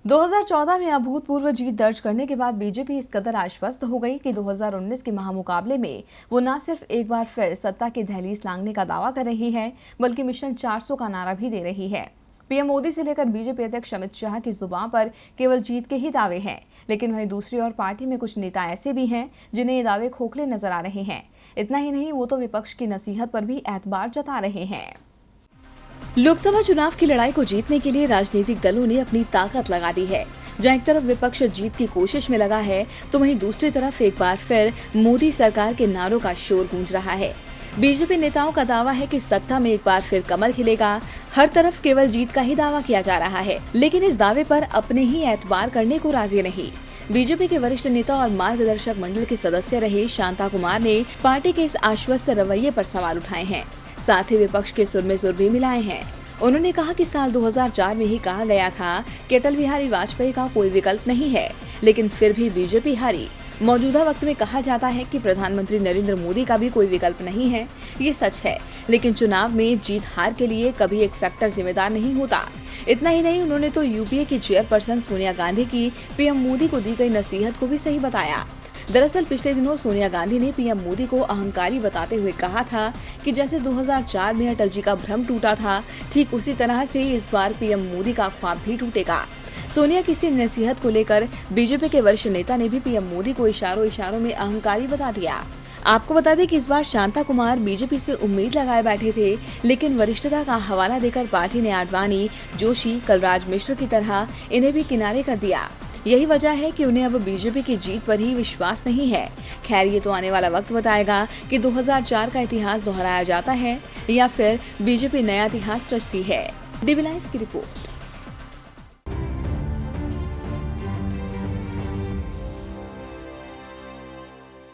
2014 में अभूतपूर्व जीत दर्ज करने के बाद बीजेपी इस कदर आश्वस्त हो गई कि 2019 के महामुकाबले में वो न सिर्फ एक बार फिर सत्ता की दहलीज लांघने का दावा कर रही है, बल्कि मिशन 400 का नारा भी दे रही है। पीएम मोदी से लेकर बीजेपी अध्यक्ष अमित शाह की जुबान पर केवल जीत के ही दावे हैं, लेकिन वहीं दूसरी ओर पार्टी में कुछ नेता ऐसे भी हैं जिन्हें ये दावे खोखले नजर आ रहे हैं। इतना ही नहीं, वो तो विपक्ष की नसीहत पर भी एतबार जता रहे हैं। लोकसभा चुनाव की लड़ाई को जीतने के लिए राजनीतिक दलों ने अपनी ताकत लगा दी है। जहां एक तरफ विपक्ष जीत की कोशिश में लगा है, तो वहीं दूसरी तरफ एक बार फिर मोदी सरकार के नारों का शोर गूंज रहा है। बीजेपी नेताओं का दावा है कि सत्ता में एक बार फिर कमल खिलेगा। हर तरफ केवल जीत का ही दावा किया जा रहा है, लेकिन इस दावे पर अपने ही एतबार करने को राजी नहीं। बीजेपी के वरिष्ठ नेता और मार्गदर्शक मंडल के सदस्य रहे शांता कुमार ने पार्टी के इस आश्वस्त रवैये पर सवाल उठाए हैं। साथ ही विपक्ष के सुर में सुर भी मिलाए हैं। उन्होंने कहा कि साल 2004 में ही कहा गया था कि अटल बिहारी वाजपेयी का कोई विकल्प नहीं है, लेकिन फिर भी बीजेपी हारी। मौजूदा वक्त में कहा जाता है कि प्रधानमंत्री नरेंद्र मोदी का भी कोई विकल्प नहीं है। ये सच है, लेकिन चुनाव में जीत हार के लिए कभी एक फैक्टर जिम्मेदार नहीं होता। इतना ही नहीं, उन्होंने तो यूपीए की चेयरपर्सन सोनिया गांधी की पीएम मोदी को दी गई नसीहत को भी सही बताया। दरअसल पिछले दिनों सोनिया गांधी ने पीएम मोदी को अहंकारी बताते हुए कहा था कि जैसे 2004 में अटल जी का भ्रम टूटा था, ठीक उसी तरह से इस बार पीएम मोदी का ख्वाब भी टूटेगा। सोनिया की इसी नसीहत को लेकर बीजेपी के वरिष्ठ नेता ने भी पीएम मोदी को इशारों में अहंकारी बता दिया। आपको बता दें कि इस बार शांता कुमार बीजेपी से उम्मीद लगाए बैठे थे, लेकिन वरिष्ठता का हवाला देकर पार्टी ने आडवाणी, जोशी, कलराज मिश्र की तरह इन्हें भी किनारे कर दिया। यही वजह है कि उन्हें अब बीजेपी की जीत पर ही विश्वास नहीं है। खैर, ये तो आने वाला वक्त बताएगा कि 2004 का इतिहास दोहराया जाता है या फिर बीजेपी नया इतिहास रचती है। डीबी लाइव की रिपोर्ट।